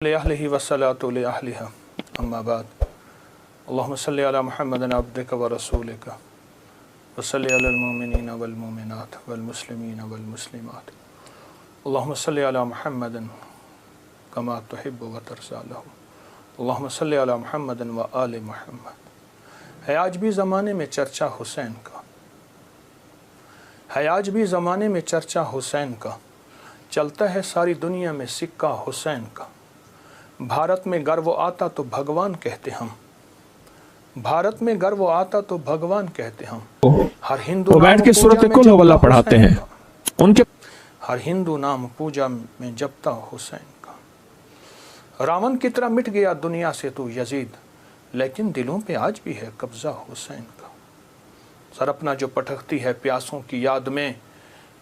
لأهله والصلاة لأهلها أما بعد اللهم صل على محمد عبدك ورسولك وصل على المؤمنين والمؤمنات والمسلمين والمسلمات اللهم صل على محمد كما تحب وترضى له اللهم صل على محمد وآل محمد. ہے آج بھی زمانے میں چرچا حسین کا، ہے آج بھی زمانے میں چرچا حسین کا، چلتا ہے ساری دنیا میں سکہ حسین کا. بھارت میں گر وہ آتا تو بھگوان کہتے ہم، بھارت میں گر وہ آتا تو بھگوان کہتے ہم. ہر ہندو وہ بیٹھ کے سورۃ کل ہو اللہ پڑھاتے ہیں ان کے، ہر ہندو نام پوجا میں جپتا حسین کا. راون کی طرح مٹ گیا دنیا سے تو یزید، لیکن دلوں پہ آج بھی ہے قبضہ حسین کا. سر اپنا جو پٹکتی ہے پیاسوں کی یاد میں،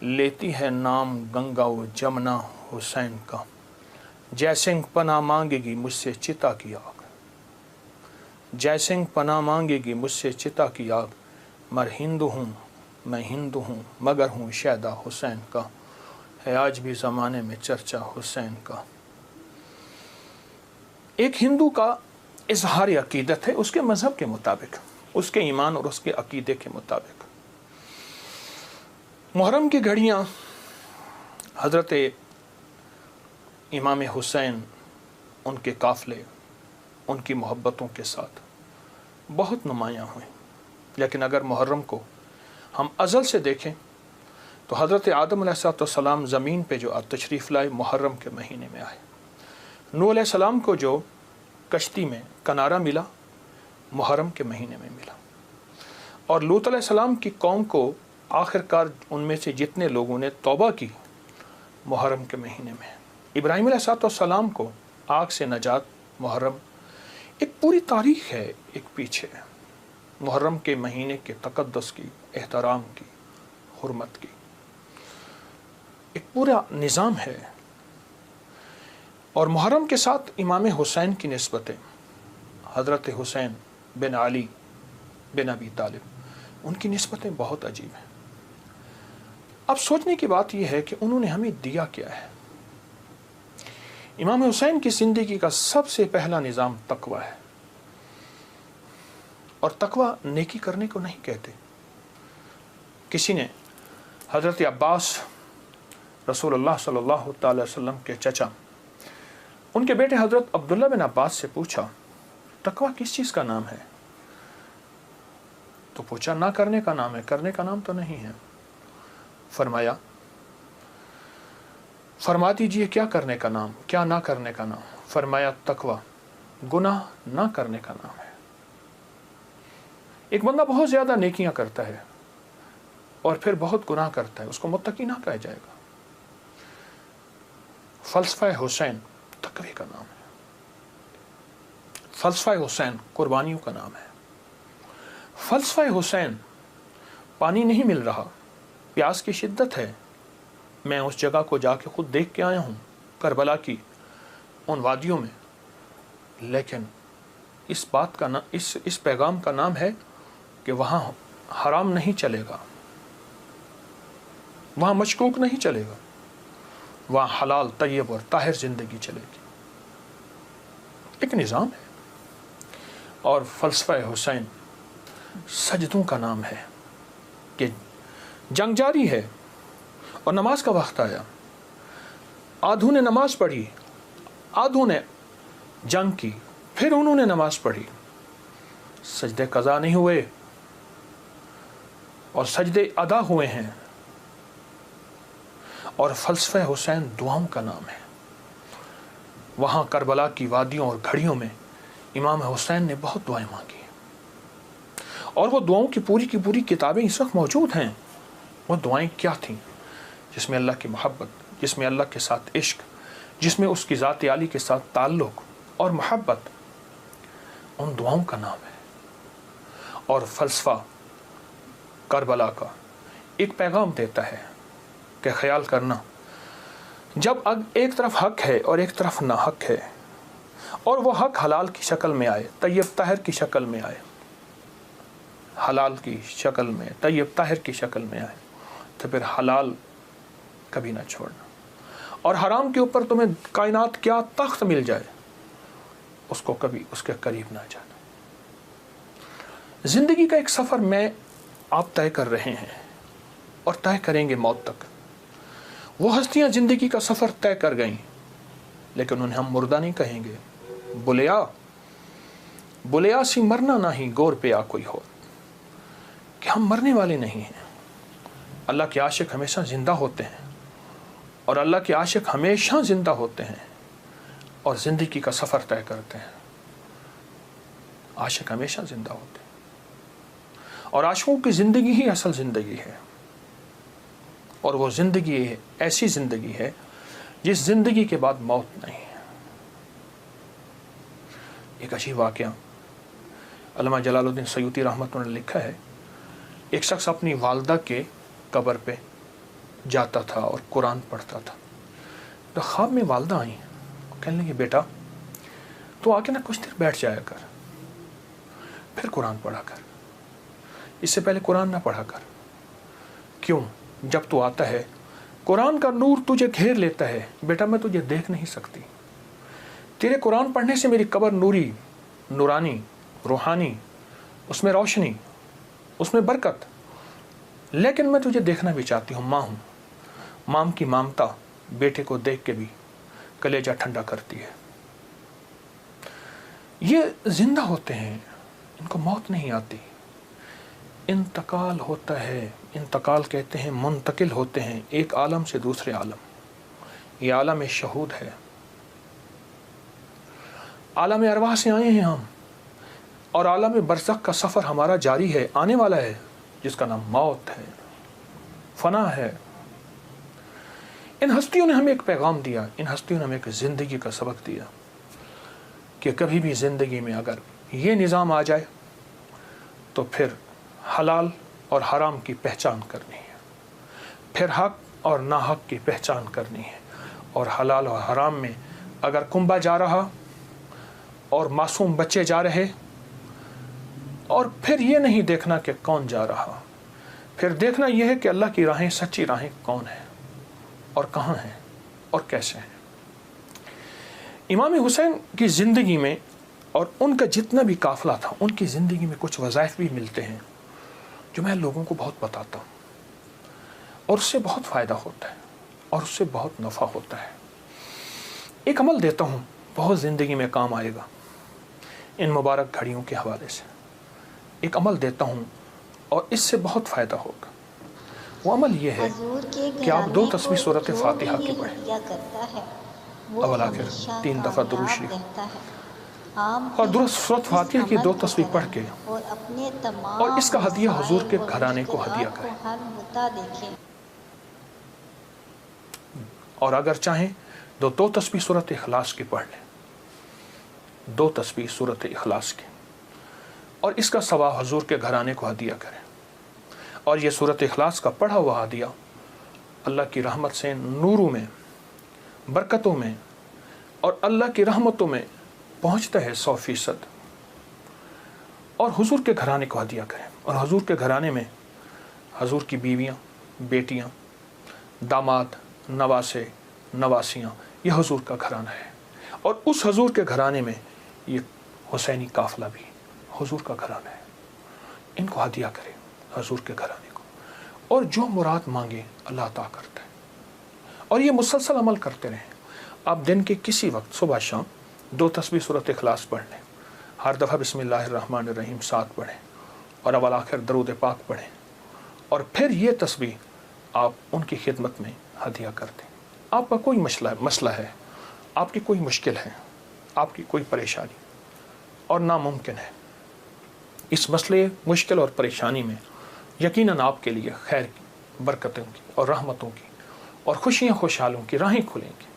لیتی ہے نام گنگا و جمنا حسین کا. جے سنگھ پناہ مانگے گی مجھ سے چتا کی آگ، جے سنگھ پناہ مانگے گی مجھ سے چتا کی آگ. مر ہندو ہوں میں ہندو ہوں مگر ہوں شیدا حسین کا. ہے آج بھی زمانے میں چرچا حسین کا. ایک ہندو کا اظہار عقیدت ہے اس کے مذہب کے مطابق، اس کے ایمان اور اس کے عقیدے کے مطابق. محرم کی گھڑیاں حضرت امام حسین، ان کے قافلے، ان کی محبتوں کے ساتھ بہت نمایاں ہوئیں. لیکن اگر محرم کو ہم ازل سے دیکھیں تو حضرت آدم علیہ السلام زمین پہ جو تشریف لائے محرم کے مہینے میں آئے. نوح علیہ السلام کو جو کشتی میں کنارہ ملا محرم کے مہینے میں ملا، اور لوط علیہ السلام کی قوم کو آخر کار ان میں سے جتنے لوگوں نے توبہ کی محرم کے مہینے میں. ابراہیم علیہ السلام کو آگ سے نجات محرم. ایک پوری تاریخ ہے ایک پیچھے محرم کے مہینے کے تقدس کی، احترام کی، حرمت کی ایک پورا نظام ہے. اور محرم کے ساتھ امام حسین کی نسبتیں، حضرت حسین بن علی بن ابی طالب، ان کی نسبتیں بہت عجیب ہیں. اب سوچنے کی بات یہ ہے کہ انہوں نے ہمیں دیا کیا ہے. امام حسین کی زندگی کا سب سے پہلا نظام تقوی ہے، اور تقوی نیکی کرنے کو نہیں کہتے. کسی نے حضرت عباس رسول اللہ صلی اللہ تعالی وسلم کے چچا، ان کے بیٹے حضرت عبداللہ بن عباس سے پوچھا تقوی کس چیز کا نام ہے؟ تو پوچھا نہ کرنے کا نام ہے، کرنے کا نام تو نہیں ہے. فرما دیجئے کیا کرنے کا نام، کیا نہ کرنے کا نام؟ فرمایا تقوی گناہ نہ کرنے کا نام ہے. ایک بندہ بہت زیادہ نیکیاں کرتا ہے اور پھر بہت گناہ کرتا ہے، اس کو متقی نہ کہا جائے گا. فلسفہ حسین تقوی کا نام ہے. فلسفہ حسین قربانیوں کا نام ہے. فلسفہ حسین پانی نہیں مل رہا، پیاس کی شدت ہے، میں اس جگہ کو جا کے خود دیکھ کے آیا ہوں، کربلا کی ان وادیوں میں، لیکن اس بات کا اس پیغام کا نام ہے کہ وہاں حرام نہیں چلے گا، وہاں مشکوک نہیں چلے گا، وہاں حلال طیب اور طاہر زندگی چلے گی. ایک نظام ہے. اور فلسفہ حسین سجدوں کا نام ہے کہ جنگ جاری ہے اور نماز کا وقت آیا، آدھوں نے نماز پڑھی، آدھوں نے جنگ کی، پھر انہوں نے نماز پڑھی، سجدے قضا نہیں ہوئے اور سجدے ادا ہوئے ہیں. اور فلسفہ حسین دعاؤں کا نام ہے. وہاں کربلا کی وادیوں اور گھڑیوں میں امام حسین نے بہت دعائیں مانگی، اور وہ دعاؤں کی پوری کتابیں اس وقت موجود ہیں. وہ دعائیں کیا تھیں؟ جس میں اللہ کی محبت، جس میں اللہ کے ساتھ عشق، جس میں اس کی ذات عالی کے ساتھ تعلق اور محبت، ان دعاؤں کا نام ہے. اور فلسفہ کربلا کا ایک پیغام دیتا ہے کہ خیال کرنا، جب ایک طرف حق ہے اور ایک طرف نہ حق ہے، اور وہ حق حلال کی شکل میں آئے، طیب طاہر کی شکل میں آئے، حلال کی شکل میں، طیب طاہر کی شکل میں آئے، تو پھر حلال کبھی نہ چھوڑنا. اور حرام کے اوپر تمہیں کائنات کیا تخت مل جائے اس کو کبھی اس کے قریب نہ جانا۔ زندگی کا ایک سفر میں آپ طے کر رہے ہیں اور طے کریں گے موت تک۔ وہ ہستیاں زندگی کا سفر طے کر گئیں لیکن انہیں ہم مردہ نہیں کہیں گے۔ بلیا سی مرنا نہیں گور پہ آ کوئی ہو، کہ ہم مرنے والے نہیں ہیں۔ اللہ کے عاشق ہمیشہ زندہ ہوتے ہیں اور اللہ کے عاشق ہمیشہ زندہ ہوتے ہیں اور زندگی کا سفر طے کرتے ہیں۔ عاشق ہمیشہ زندہ ہوتے ہیں اور عاشقوں کی زندگی ہی اصل زندگی ہے، اور وہ زندگی ایسی زندگی ہے جس زندگی کے بعد موت نہیں ہے۔ ایک عجیب واقعہ علامہ جلال الدین سیوطی رحمۃ اللہ نے لکھا ہے، ایک شخص اپنی والدہ کے قبر پہ جاتا تھا اور قرآن پڑھتا تھا، تو خواب میں والدہ آئیں، کہنے لگی بیٹا تو آ کے نا کچھ دیر بیٹھ جایا کر، پھر قرآن پڑھا کر، اس سے پہلے قرآن نہ پڑھا کر۔ کیوں؟ جب تو آتا ہے قرآن کا نور تجھے گھیر لیتا ہے، بیٹا میں تجھے دیکھ نہیں سکتی، تیرے قرآن پڑھنے سے میری قبر نوری، نورانی، روحانی، اس میں روشنی، اس میں برکت، لیکن میں تجھے دیکھنا بھی چاہتی ہوں، ماں ہوں، ماں کی مامتا بیٹے کو دیکھ کے بھی کلیجہ ٹھنڈا کرتی ہے۔ یہ زندہ ہوتے ہیں، ان کو موت نہیں آتی، انتقال ہوتا ہے۔ انتقال کہتے ہیں منتقل ہوتے ہیں ایک عالم سے دوسرے عالم، یہ عالم شہود ہے، عالم ارواح سے آئے ہیں ہم، اور عالم برزخ کا سفر ہمارا جاری ہے، آنے والا ہے، جس کا نام موت ہے، فنا ہے۔ ان ہستیوں نے ہمیں ایک پیغام دیا، ان ہستیوں نے ہمیں ایک زندگی کا سبق دیا کہ کبھی بھی زندگی میں اگر یہ نظام آ جائے تو پھر حلال اور حرام کی پہچان کرنی ہے، پھر حق اور ناحق کی پہچان کرنی ہے، اور حلال اور حرام میں اگر کنبا جا رہا اور معصوم بچے جا رہے، اور پھر یہ نہیں دیکھنا کہ کون جا رہا، پھر دیکھنا یہ ہے کہ اللہ کی راہیں سچی راہیں کون ہیں اور کہاں ہیں اور کیسے ہیں۔ امام حسین کی زندگی میں اور ان کا جتنا بھی قافلہ تھا، ان کی زندگی میں کچھ وظائف بھی ملتے ہیں جو میں لوگوں کو بہت بتاتا ہوں، اور اس سے بہت فائدہ ہوتا ہے اور اس سے بہت نفع ہوتا ہے۔ ایک عمل دیتا ہوں، بہت زندگی میں کام آئے گا، ان مبارک گھڑیوں کے حوالے سے ایک عمل دیتا ہوں اور اس سے بہت فائدہ ہوگا۔ وہ عمل یہ ہے کہ آپ 2 تسبیح سورۃ فاتحہ کی پڑھیں، اول آخر 3 دفعہ درود شریف، اور درست سورۃ فاتحہ کی 2 تسبیح پڑھ کے اور اس کا ہدیہ حضور کے گھرانے کو ہدیہ کریں، اور اگر چاہیں تو 2 تسبیح سورۃ اخلاص کی پڑھ لیں، 2 تسبیح سورۃ اخلاص کی، اور اس کا ثواب حضور کے گھرانے کو ہدیہ کریں۔ اور یہ سورۃ اخلاص کا پڑھا ہوا ہدیہ اللہ کی رحمت سے نوروں میں، برکتوں میں اور اللہ کی رحمتوں میں پہنچتا ہے 100%، اور حضور کے گھرانے کو ہدیہ کریں۔ اور حضور کے گھرانے میں حضور کی بیویاں، بیٹیاں، داماد، نواسے، نواسیاں، یہ حضور کا گھرانہ ہے، اور اس حضور کے گھرانے میں یہ حسینی قافلہ بھی حضور کا گھرانہ ہے۔ ان کو ہدیہ کریں حضور کے گھرانے کو، اور جو مراد مانگے اللہ عطا کرتا ہے، اور یہ مسلسل عمل کرتے رہیں۔ آپ دن کے کسی وقت صبح شام 2 تسبیح سورۃ اخلاص پڑھ لیں، ہر دفعہ بسم اللہ الرحمن الرحیم 7 پڑھیں، اور اول آخر درود پاک پڑھیں، اور پھر یہ تسبیح آپ ان کی خدمت میں ہدیہ کر دیں۔ آپ کا کوئی مسئلہ ہے، آپ کی کوئی مشکل ہے، آپ کی کوئی پریشانی اور ناممکن ہے، اس مسئلے، مشکل اور پریشانی میں یقیناً آپ کے لیے خیر کی، برکتوں کی اور رحمتوں کی اور خوشیاں خوشحالوں کی راہیں کھلیں گی۔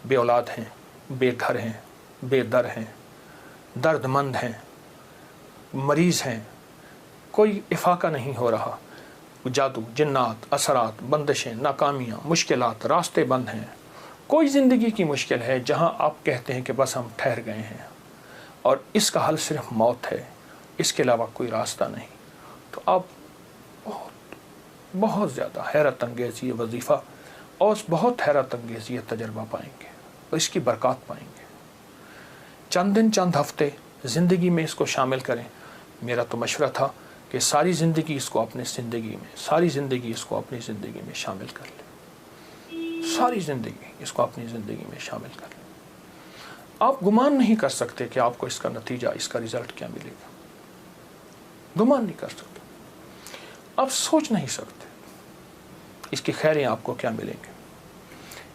بے اولاد ہیں، بے گھر ہیں، بے در ہیں، درد مند ہیں، مریض ہیں، کوئی افاقہ نہیں ہو رہا، جادو، جنات، اثرات، بندشیں، ناکامیاں، مشکلات، راستے بند ہیں، کوئی زندگی کی مشکل ہے جہاں آپ کہتے ہیں کہ بس ہم ٹھہر گئے ہیں اور اس کا حل صرف موت ہے، اس کے علاوہ کوئی راستہ نہیں، تو آپ بہت زیادہ حیرت انگیز یہ وظیفہ اور بہت حیرت انگیز یہ تجربہ پائیں گے اور اس کی برکات پائیں گے۔ چند دن چند ہفتے زندگی میں اس کو شامل کریں۔ میرا تو مشورہ تھا کہ ساری زندگی اس کو اپنی زندگی میں شامل کر لیں، ساری زندگی اس کو اپنی زندگی میں شامل کر لیں۔ آپ گمان نہیں کر سکتے کہ آپ کو اس کا نتیجہ، اس کا رزلٹ کیا ملے گا، گمان نہیں کر سکتے، آپ سوچ نہیں سکتے اس کی خیریں آپ کو کیا ملیں گے،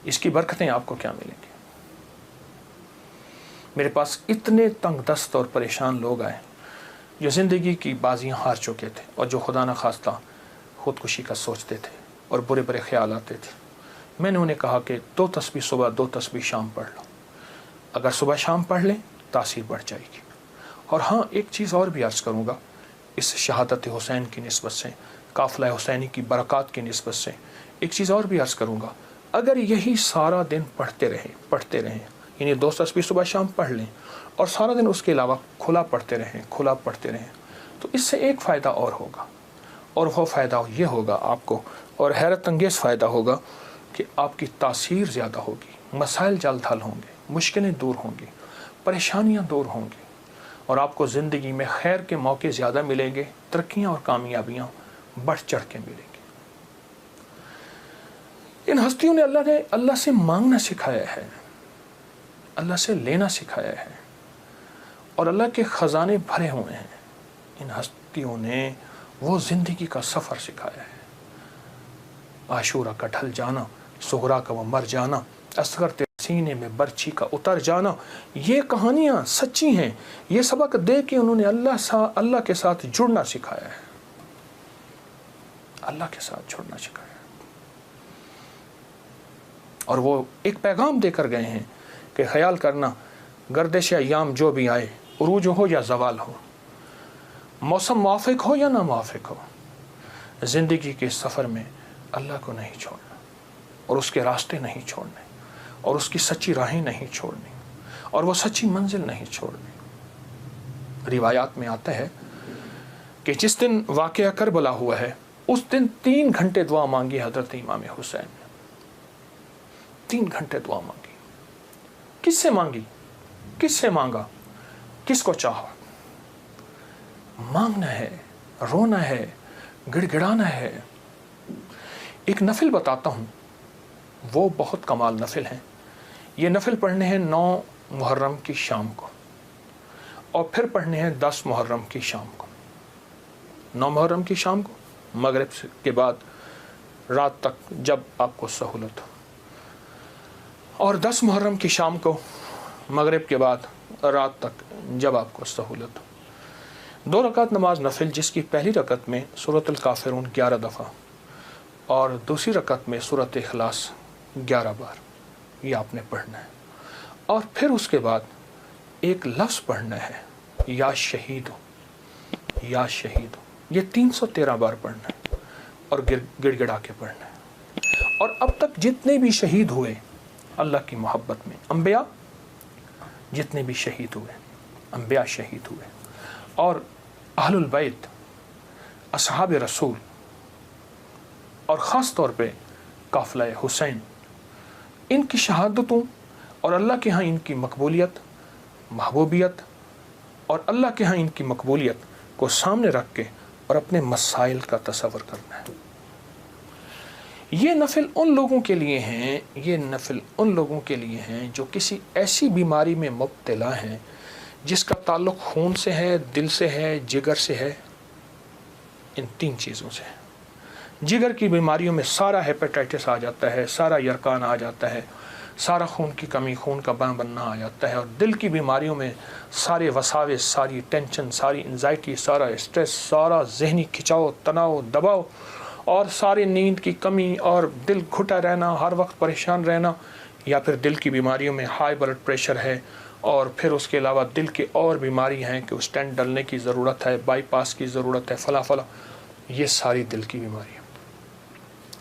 اس کی برکتیں آپ کو کیا ملیں گی۔ میرے پاس اتنے تنگ دست اور پریشان لوگ آئے جو زندگی کی بازیاں ہار چکے تھے اور جو خدا نخواستہ خودکشی کا سوچتے تھے اور برے برے خیال آتے تھے۔ میں نے انہیں کہا کہ 2 تسبیح صبح 2 تسبیح شام پڑھ لو، اگر صبح شام پڑھ لیں تاثیر بڑھ جائے گی۔ اور ہاں، ایک چیز اور بھی عرض کروں گا اس شہادت حسین کی نسبت سے، قافلہ حسینی کی برکات کی نسبت سے ایک چیز اور بھی عرض کروں گا۔ اگر یہی سارا دن پڑھتے رہیں، یعنی 2 تسبیح صبح شام پڑھ لیں اور سارا دن اس کے علاوہ کھلا پڑھتے رہیں، تو اس سے ایک فائدہ اور ہوگا، اور وہ فائدہ یہ ہوگا آپ کو، اور حیرت انگیز فائدہ ہوگا کہ آپ کی تاثیر زیادہ ہوگی، مسائل جلد حل ہوں گے، مشکلیں دور ہوں گی، پریشانیاں دور ہوں گی، اور آپ کو زندگی میں خیر کے موقع زیادہ ملیں گے، ترقیاں اور کامیابیاں بڑھ چڑھ کے ملیں گی۔ ان ہستیوں نے اللہ سے مانگنا سکھایا ہے، اللہ سے لینا سکھایا ہے، اور اللہ کے خزانے بھرے ہوئے ہیں۔ ان ہستیوں نے وہ زندگی کا سفر سکھایا ہے، عاشورہ کا ڈھل جانا، صغرا کا وہ مر جانا، اصغر تیرے سینے میں برچھی کا اتر جانا، یہ کہانیاں سچی ہیں۔ یہ سبق دے کے انہوں نے اللہ کے ساتھ جڑنا سکھایا ہے، اللہ کے ساتھ جڑنا سکھایا ہے، اور وہ ایک پیغام دے کر گئے ہیں کہ خیال کرنا، گردش ایام جو بھی آئے، عروج ہو یا زوال ہو، موسم موافق ہو یا ناموافق ہو، زندگی کے سفر میں اللہ کو نہیں چھوڑنا، اور اس کے راستے نہیں چھوڑنے، اور اس کی سچی راہیں نہیں چھوڑنی، اور وہ سچی منزل نہیں چھوڑنی۔ روایات میں آتا ہے کہ جس دن واقعہ کربلا ہوا ہے اس دن 3 گھنٹے دعا مانگی حضرت امام حسین نے، 3 گھنٹے دعا مانگی۔ کس سے مانگی؟ کس سے مانگا؟ کس کو چاہا؟ مانگنا ہے، رونا ہے، گڑ گڑانا ہے۔ ایک نفل بتاتا ہوں، وہ بہت کمال نفل ہیں۔ یہ نفل پڑھنے ہیں 9 محرم کی شام کو، اور پھر پڑھنے ہیں 10 محرم کی شام کو۔ 9 محرم کی شام کو مغرب کے بعد رات تک جب آپ کو سہولت ہو، اور 10 محرم کی شام کو مغرب کے بعد رات تک جب آپ کو سہولت ہو۔ 2 رکعت نماز نفل، جس کی پہلی رکعت میں سورۃ الکافرون 11 دفعہ اور دوسری رکعت میں سورۃ اخلاص 11 بار، یہ آپ نے پڑھنا ہے۔ اور پھر اس کے بعد ایک لفظ پڑھنا ہے، یا شہید ہو، یا شہید ہو، یہ 313 بار پڑھنا ہے، اور گڑ گڑا کے پڑھنا ہے۔ اور اب تک جتنے بھی شہید ہوئے اللہ کی محبت میں، انبیاء جتنے بھی شہید ہوئے، انبیاء شہید ہوئے، اور اہل البیت، اصحاب رسول، اور خاص طور پہ قافلہ حسین، ان کی شہادتوں اور اللہ کے ہاں ان کی مقبولیت، محبوبیت، اور اللہ کے ہاں ان کی مقبولیت کو سامنے رکھ کے اور اپنے مسائل کا تصور کرنا ہے۔ یہ نفل ان لوگوں کے لیے ہیں جو کسی ایسی بیماری میں مبتلا ہیں جس کا تعلق خون سے ہے، دل سے ہے، جگر سے ہے، ان 3 چیزوں سے ہے۔ جگر کی بیماریوں میں سارا ہیپیٹائٹس آ جاتا ہے، سارا یرکان آ جاتا ہے، سارا خون کی کمی، خون کا بننا آ جاتا ہے، اور دل کی بیماریوں میں سارے وساوس، ساری ٹینشن، ساری انزائٹی، سارا اسٹریس، سارا ذہنی کھچاؤ، تناؤ، دباؤ، اور ساری نیند کی کمی، اور دل گھٹا رہنا، ہر وقت پریشان رہنا، یا پھر دل کی بیماریوں میں ہائی بلڈ پریشر ہے، اور پھر اس کے علاوہ دل کی اور بیماری ہیں کہ اسٹینٹ ڈلنے کی ضرورت ہے، بائی پاس کی ضرورت ہے، فلاں فلاں، یہ ساری دل کی بیماریاں۔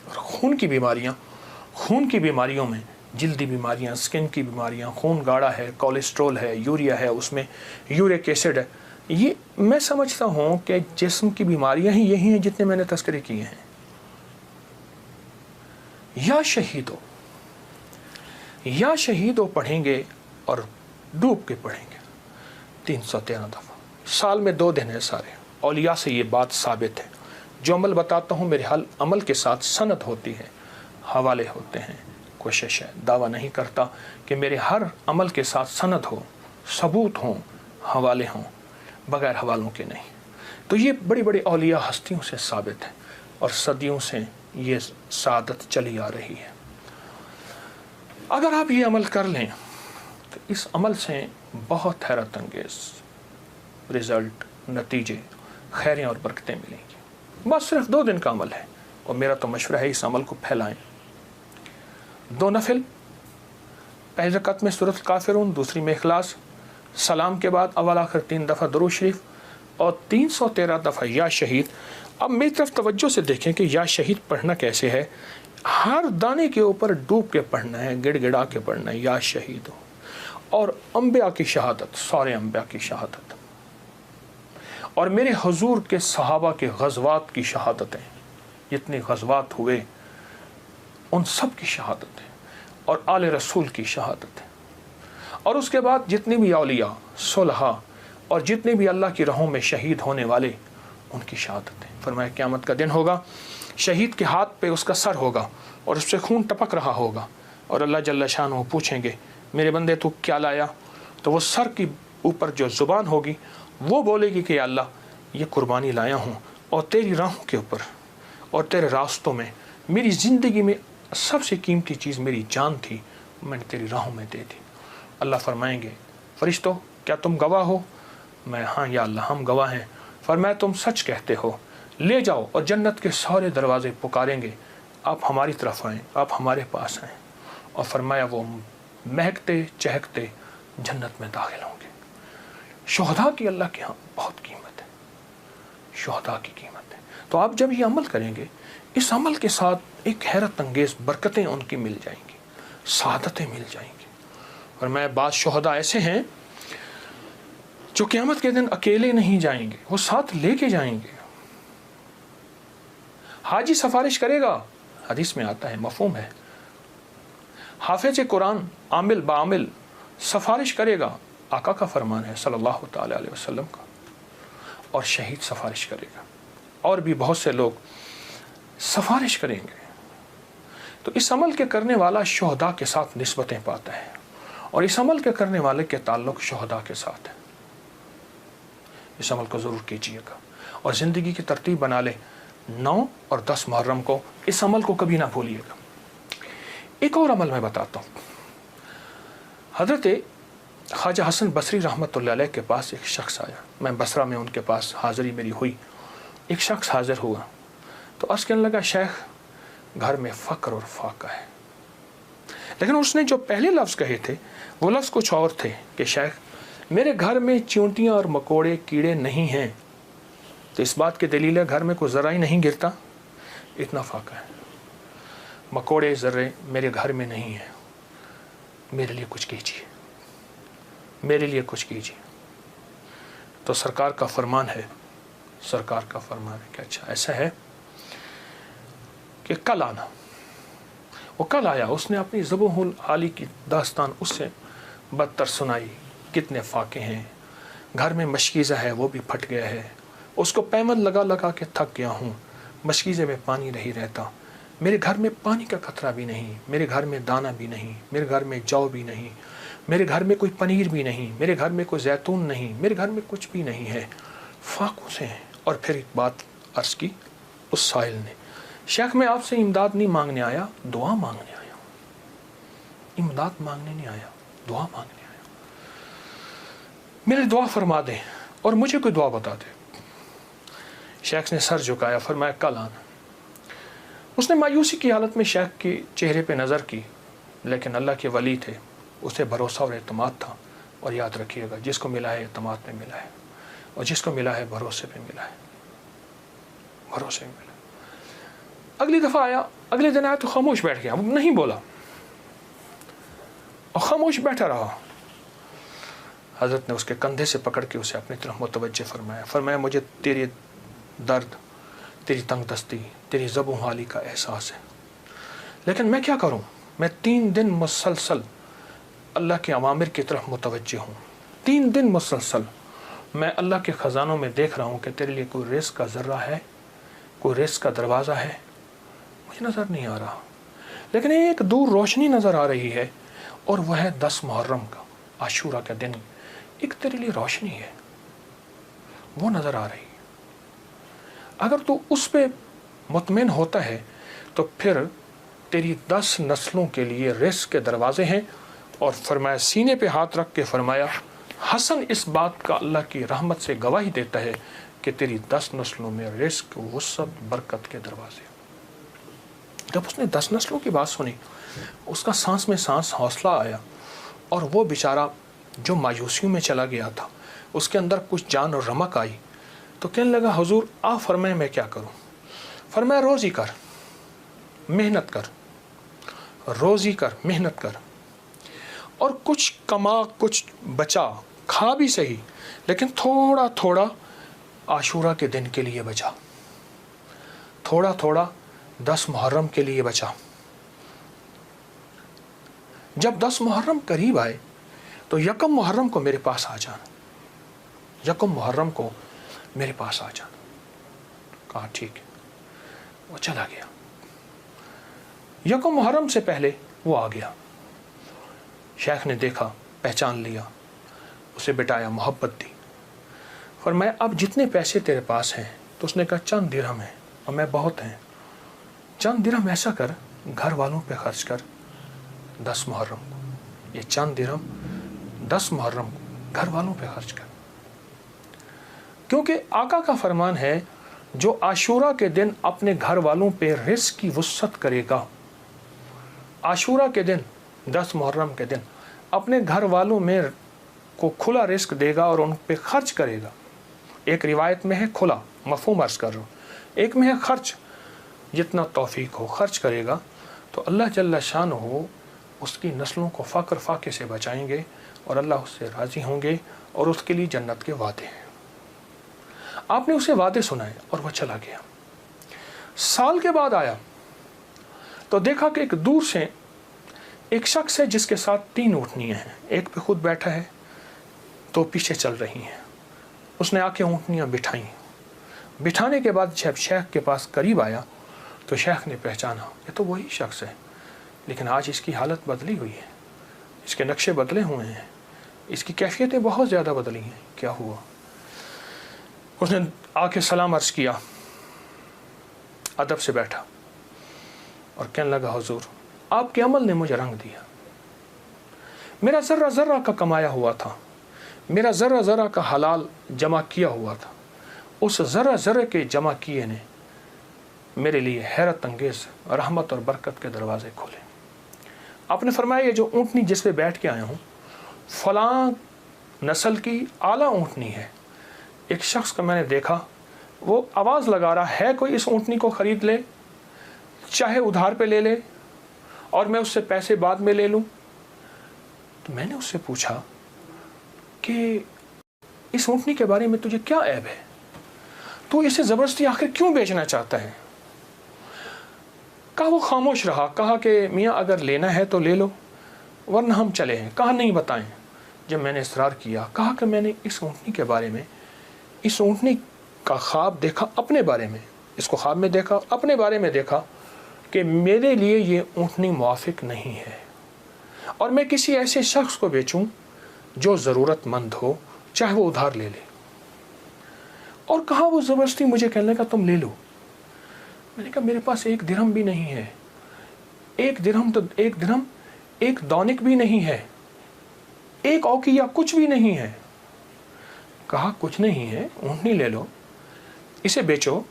اور خون کی بیماریوں میں جلدی بیماریاں، سکن کی بیماریاں، خون گاڑھا ہے، کولیسٹرول ہے، یوریا ہے، اس میں یورک ایسڈ ہے، یہ میں سمجھتا ہوں کہ جسم کی بیماریاں ہی یہی ہیں جتنے میں نے تذکرے کیے ہیں۔ یا شہیدو، یا شہیدو پڑھیں گے اور ڈوب کے پڑھیں گے 313 دفعہ۔ سال میں 2 دن ہے سارے۔ اولیاء سے یہ بات ثابت ہے، جو عمل بتاتا ہوں میرے حل عمل کے ساتھ سند ہوتی ہے، حوالے ہوتے ہیں۔ کوشش ہے، دعویٰ نہیں کرتا کہ میرے ہر عمل کے ساتھ سند ہو، ثبوت ہوں، حوالے ہوں، بغیر حوالوں کے نہیں۔ تو یہ بڑی بڑی اولیاء ہستیوں سے ثابت ہے، اور صدیوں سے یہ سعادت چلی آ رہی ہے۔ اگر آپ یہ عمل کر لیں تو اس عمل سے بہت حیرت انگیز رزلٹ، نتیجے، خیریں اور برکتیں ملیں گی۔ بس صرف 2 دن کا عمل ہے، اور میرا تو مشورہ ہے اس عمل کو پھیلائیں۔ 2 نفل، پہلی رکعت میں سورۃ الکافرون، دوسری میں اخلاص، سلام کے بعد اول آخر 3 دفعہ درود شریف، اور 313 دفعہ یا شہید۔ اب میری طرف توجہ سے دیکھیں کہ یا شہید پڑھنا کیسے ہے۔ ہر دانے کے اوپر ڈوب کے پڑھنا ہے، گڑ گڑا کے پڑھنا ہے، یا شہید ہو۔ اور انبیاء کی شہادت، سارے انبیاء کی شہادت، اور میرے حضور کے صحابہ کے غزوات کی شہادتیں، جتنے غزوات ہوئے ان سب کی شہادتیں، اور آل رسول کی شہادتیں، اور اس کے بعد جتنے بھی اولیاء، صلحاء، اور جتنے بھی اللہ کی راہوں میں شہید ہونے والے، ان کی شہادتیں۔ فرمایا قیامت کا دن ہوگا، شہید کے ہاتھ پہ اس کا سر ہوگا، اور اس سے خون ٹپک رہا ہوگا، اور اللہ جل شانہ پوچھیں گے میرے بندے تو کیا لایا؟ تو وہ سر کی اوپر جو زبان ہوگی وہ بولے گی کہ یا اللہ یہ قربانی لایا ہوں، اور تیری راہوں کے اوپر اور تیرے راستوں میں، میری زندگی میں سب سے قیمتی چیز میری جان تھی، میں نے تیری راہوں میں دے دی۔ اللہ فرمائیں گے فرشتوں کیا تم گواہ ہو؟ میں ہاں یا اللہ ہم گواہ ہیں۔ فرمایا تم سچ کہتے ہو، لے جاؤ، اور جنت کے سارے دروازے پکاریں گے آپ ہماری طرف آئیں، آپ ہمارے پاس آئیں، اور فرمایا وہ مہکتے چہکتے جنت میں داخل ہوں گے۔ شہداء کی اللہ کے ہاں بہت قیمت ہے، شہداء کی قیمت ہے۔ تو آپ جب یہ عمل کریں گے، اس عمل کے ساتھ ایک حیرت انگیز برکتیں ان کی مل جائیں گی، سعادتیں مل جائیں گی۔ اور میں بعض شہداء ایسے ہیں جو قیامت کے دن اکیلے نہیں جائیں گے، وہ ساتھ لے کے جائیں گے۔ حاجی سفارش کرے گا، حدیث میں آتا ہے، مفہوم ہے۔ حافظ قرآن عامل بعامل سفارش کرے گا، آقا کا فرمان ہے صلی اللہ تعالی علیہ وسلم کا، اور شہید سفارش کرے گا، اور بھی بہت سے لوگ سفارش کریں گے۔ تو اس عمل کے کرنے والا شہداء کے ساتھ نسبتیں پاتا ہے، اور اس عمل کے کرنے والے کے تعلق شہداء کے ساتھ ہے۔ اس عمل کو ضرور کیجیے گا، اور زندگی کی ترتیب بنا لیں۔ 9 اور 10 محرم کو اس عمل کو کبھی نہ بھولیے گا۔ ایک اور عمل میں بتاتا ہوں۔ حضرت خواجہ حسن بصری رحمۃ اللہ علیہ کے پاس ایک شخص آیا، میں بصرہ میں ان کے پاس حاضری میری ہوئی، ایک شخص حاضر ہوا تو عرض کرنے لگا شیخ گھر میں فقر اور فاقہ ہے، لیکن اس نے جو پہلے لفظ کہے تھے وہ لفظ کچھ اور تھے کہ شیخ میرے گھر میں چیونٹیاں اور مکوڑے کیڑے نہیں ہیں، تو اس بات کی دلیل ہے گھر میں کوئی ذرہ ہی نہیں گرتا، اتنا فاقہ ہے، مکوڑے ذرے میرے گھر میں نہیں ہیں، میرے لیے کچھ کیجیے، میرے لیے کچھ کیجیے۔ تو سرکار کا فرمان ہے، سرکار کا فرمان ہے کہ اچھا ایسا ہے کہ کل آنا۔ وہ کل آیا، اس نے اپنی ذبح العالی کی داستان اس سے بدتر سنائی، کتنے فاقے ہیں، گھر میں مشکیزہ ہے وہ بھی پھٹ گیا ہے، اس کو پیمن لگا لگا کے تھک گیا ہوں، مشکیزے میں پانی نہیں رہتا، میرے گھر میں پانی کا قطرہ بھی نہیں، میرے گھر میں دانہ بھی نہیں، میرے گھر میں جو بھی نہیں، میرے گھر میں کوئی پنیر بھی نہیں، میرے گھر میں کوئی زیتون نہیں، میرے گھر میں کچھ بھی نہیں ہے، فاقوں سے ہیں۔ اور پھر ایک بات عرض کی اس سائل نے، شیخ میں آپ سے امداد نہیں مانگنے آیا، دعا مانگنے آیا، امداد مانگنے نہیں آیا، دعا مانگنے آیا، میرے دعا فرما دیں اور مجھے کوئی دعا بتا دے۔ شیخ نے سر جھکایا، فرمایا کل آنا۔ اس نے مایوسی کی حالت میں شیخ کے چہرے پہ نظر کی، لیکن اللہ کے ولی تھے، اسے بھروسہ اور اعتماد تھا، اور یاد رکھیے گا جس کو ملا ہے اعتماد میں ملا ہے، اور جس کو ملا ہے بھروسے پہ ملا ہے، بھروسے میں ملا۔ اگلی دفعہ آیا، اگلے دن آیا تو خاموش بیٹھ گیا، نہیں بولا اور خاموش بیٹھا رہا۔ حضرت نے اس کے کندھے سے پکڑ کے اسے اپنی طرف متوجہ فرمایا، فرمایا مجھے تیری درد، تیری تنگ دستی، تیری ذبح حالی کا احساس ہے، لیکن میں کیا کروں؟ میں 3 دن مسلسل اللہ کے اوامر کی طرف متوجہ ہوں، 3 دن مسلسل میں اللہ کے خزانوں میں دیکھ رہا ہوں کہ تیرے لیے کوئی رزق کا ذرہ ہے، کوئی رزق کا دروازہ ہے، مجھے نظر نہیں آ رہا، لیکن ایک دور روشنی نظر آ رہی ہے، اور وہ ہے 10 محرم کا، عاشورہ کا دن، ایک تیرے لیے روشنی ہے، وہ نظر آ رہی ہے۔ اگر تو اس پہ مطمئن ہوتا ہے تو پھر تیری 10 نسلوں کے لیے رزق کے دروازے ہیں۔ اور فرمایا، سینے پہ ہاتھ رکھ کے فرمایا، حسن اس بات کا اللہ کی رحمت سے گواہی دیتا ہے کہ تیری 10 نسلوں میں رزق، وسعت، برکت کے دروازے۔ جب اس نے 10 نسلوں کی بات سنی، اس کا سانس میں سانس حوصلہ آیا، اور وہ بیچارہ جو مایوسیوں میں چلا گیا تھا، اس کے اندر کچھ جان اور رمق آئی، تو کہنے لگا، حضور آپ فرمائیں میں کیا کروں؟ فرمایا، روزی کر، محنت کر، روزی کر، محنت کر، اور کچھ کما، کچھ بچا، کھا بھی صحیح، لیکن تھوڑا تھوڑا عاشورہ کے دن کے لیے بچا، تھوڑا تھوڑا 10 محرم کے لیے بچا۔ جب 10 محرم قریب آئے تو 1 محرم کو میرے پاس آ جانا، 1 محرم کو میرے پاس آ جانا۔ کہا ٹھیک ہے، وہ چلا گیا۔ 1 محرم سے پہلے وہ آ گیا، شیخ نے دیکھا، پہچان لیا، اسے بٹایا، محبت دی، فرمایا اب جتنے پیسے تیرے پاس ہیں، تو اس نے کہا چند درہم ہیں، اور میں بہت ہیں، چند درہم ایسا کر گھر والوں پہ خرچ کر 10 محرم کو، یہ چند درہم 10 محرم کو گھر والوں پہ خرچ کر، کیونکہ آقا کا فرمان ہے جو عاشورہ کے دن اپنے گھر والوں پہ رزق کی وسعت کرے گا، عاشورہ کے دن، 10 محرم کے دن اپنے گھر والوں میں کو کھلا رزق دے گا اور ان پہ خرچ کرے گا۔ ایک روایت میں ہے کھلا، مفہوم عرض کر رہا ہوں، ایک میں ہے خرچ، جتنا توفیق ہو خرچ کرے گا، تو اللہ جل شانہ اس کی نسلوں کو فقر فاقے سے بچائیں گے، اور اللہ اس سے راضی ہوں گے، اور اس کے لیے جنت کے وعدے ہیں۔ آپ نے اسے وعدے سنائے اور وہ چلا گیا۔ سال کے بعد آیا تو دیکھا کہ ایک دور سے ایک شخص ہے جس کے ساتھ 3 اونٹنیاں ہیں، ایک پہ خود بیٹھا ہے، 2 پیچھے چل رہی ہیں۔ اس نے آ کے اونٹنیاں بٹھائیں، بٹھانے کے بعد جب شیخ کے پاس قریب آیا تو شیخ نے پہچانا، یہ تو وہی شخص ہے، لیکن آج اس کی حالت بدلی ہوئی ہے، اس کے نقشے بدلے ہوئے ہیں، اس کی کیفیتیں بہت زیادہ بدلی ہیں، کیا ہوا؟ اس نے آ کے سلام عرض کیا، ادب سے بیٹھا، اور کہنے لگا حضور آپ کے عمل نے مجھے رنگ دیا، میرا ذرہ ذرہ کا کمایا ہوا تھا، میرا ذرہ ذرہ کا حلال جمع کیا ہوا تھا، اس ذرہ ذرہ کے جمع کیے نے میرے لیے حیرت انگیز رحمت اور برکت کے دروازے کھولے۔ آپ نے فرمایا یہ جو اونٹنی جس پہ بیٹھ کے آیا ہوں فلاں نسل کی اعلیٰ اونٹنی ہے، ایک شخص کو میں نے دیکھا، وہ آواز لگا رہا ہے کوئی اس اونٹنی کو خرید لے، چاہے ادھار پہ لے لے اور میں اس سے پیسے بعد میں لے لوں۔ تو میں نے اس سے پوچھا کہ اس اونٹنی کے بارے میں تجھے کیا عیب ہے، تو اسے زبردستی آخر کیوں بیچنا چاہتا ہے؟ کہا وہ خاموش رہا، کہا کہ میاں اگر لینا ہے تو لے لو ورنہ ہم چلے ہیں۔ کہا نہیں بتائیں۔ جب میں نے اصرار کیا، کہا کہ میں نے اس اونٹنی کے بارے میں، اس اونٹنی کا خواب دیکھا اپنے بارے میں، اس کو خواب میں دیکھا، اپنے بارے میں دیکھا کہ میرے لیے یہ اونٹنی موافق نہیں ہے، اور میں کسی ایسے شخص کو بیچوں جو ضرورت مند ہو، چاہے وہ ادھار لے لے۔ اور کہا وہ زبردستی مجھے کہنے لگا تم لے لو۔ میں نے کہا میرے پاس 1 درہم بھی نہیں ہے، 1 درہم تو 1 درہم 1 دونک بھی نہیں ہے، 1 اوقیہ کچھ بھی نہیں ہے۔ کہا کچھ نہیں ہے، اونٹنی لے لو، اسے بیچو،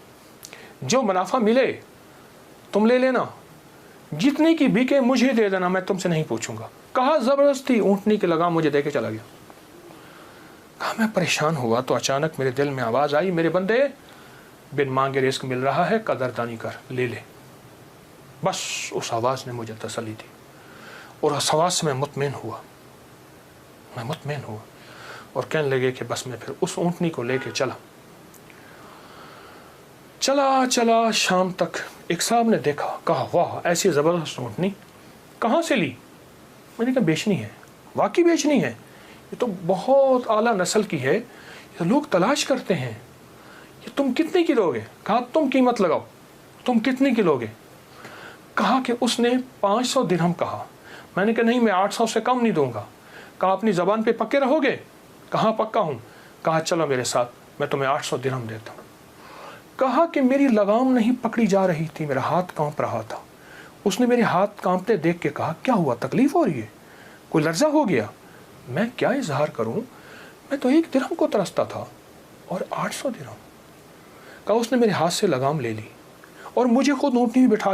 جو منافع ملے تم لے لینا، جتنے کی بکے مجھے دے دینا، میں تم سے نہیں پوچھوں گا۔ کہا زبردستی اونٹنی کے لگام مجھے دے کے چلا گیا۔ کہا میں پریشان ہوا تو اچانک میرے دل میں آواز آئی، میرے بندے بن مانگے رزق مل رہا ہے، قدردانی کر، لے لے۔ بس اس آواز نے مجھے تسلی دی، اور اس آواز سے میں مطمئن ہوا، اور کہنے لگے کہ بس میں پھر اس اونٹنی کو لے کے چلا۔ چلا چلا شام تک ایک صاحب نے دیکھا، کہا واہ ایسی زبردست اونٹنی کہاں سے لی؟ میں نے کہا بیچنی ہے، واقعی بیچنی ہے، یہ تو بہت اعلیٰ نسل کی ہے، یہ لوگ تلاش کرتے ہیں، یہ تم کتنے کی لو گے؟ کہا تم قیمت لگاؤ، تم کتنے کی لو گے؟ کہا کہ اس نے 500 درہم کہا۔ میں نے کہا نہیں، میں 800 سے کم نہیں دوں گا۔ کہا اپنی زبان پہ پکے رہو گے؟ کہاں پکا ہوں۔ کہا چلو میرے ساتھ، میں تمہیں 800 درہم دیتا ہوں۔ کہا کہ میری لگام نہیں پکڑی جا رہی تھی، میرا ہاتھ کانپ رہا تھا۔ اس نے میرے ہاتھ کانپتے دیکھ کے کہا کیا ہوا، تکلیف ہو رہی ہے، کوئی لرزہ ہو گیا؟ میں کیا اظہار کروں، میں تو 1 درہم کو ترستا تھا اور 800 درہم۔ کہا اس نے میرے ہاتھ سے لگام لے لی اور مجھے خود اونٹنی میں بٹھا